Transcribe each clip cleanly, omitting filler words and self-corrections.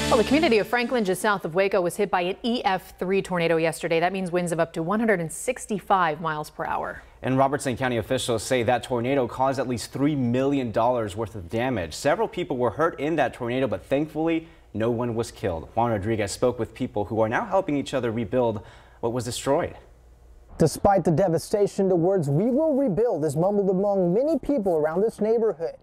Well, the community of Franklin, just south of Waco, was hit by an EF3 tornado yesterday. That means winds of up to 165 miles per hour. And Robertson County officials say that tornado caused at least $3 million worth of damage. Several people were hurt in that tornado, but thankfully no one was killed. Juan Rodriguez spoke with people who are now helping each other rebuild what was destroyed. Despite the devastation, the words "we will rebuild" is mumbled among many people around this neighborhood.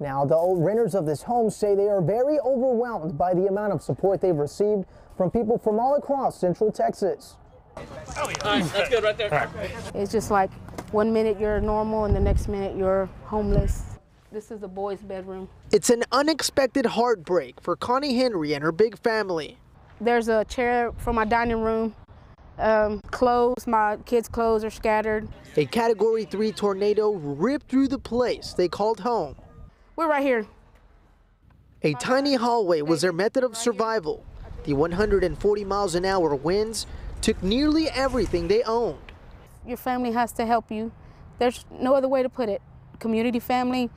Now, the old renters of this home say they are very overwhelmed by the amount of support they've received from people from all across Central Texas. Oh, yeah. All right, that's good right there. Right. It's just like 1 minute you're normal and the next minute you're homeless. This is the boys' bedroom. It's an unexpected heartbreak for Connie Henry and her big family. There's a chair for my dining room. Clothes, my kids' clothes are scattered. A Category 3 tornado ripped through the place they called home. We're right here. A tiny hallway was their method of survival. The 140 miles an hour winds took nearly everything they owned. Your family has to help you. There's no other way to put it. Community family,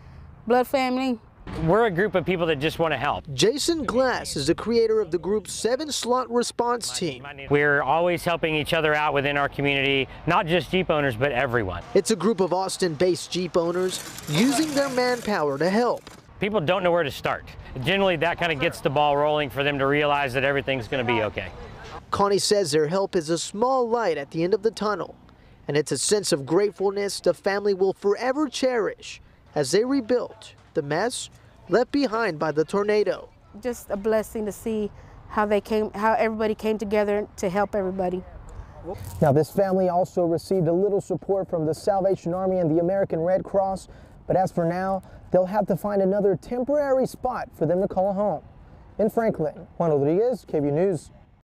blood family. We're a group of people that just want to help. Jason Glass is the creator of the group's 7-slot response team. We're always helping each other out within our community, not just Jeep owners, but everyone. It's a group of Austin-based Jeep owners using their manpower to help. People don't know where to start. Generally, that kind of gets the ball rolling for them to realize that everything's going to be okay. Connie says their help is a small light at the end of the tunnel, and it's a sense of gratefulness the family will forever cherish as they rebuilt the mess left behind by the tornado. Just a blessing to see how everybody came together to help everybody. Now, this family also received a little support from the Salvation Army and the American Red Cross, but as for now, they'll have to find another temporary spot for them to call home. In Franklin, Juan Rodriguez, KVUE News.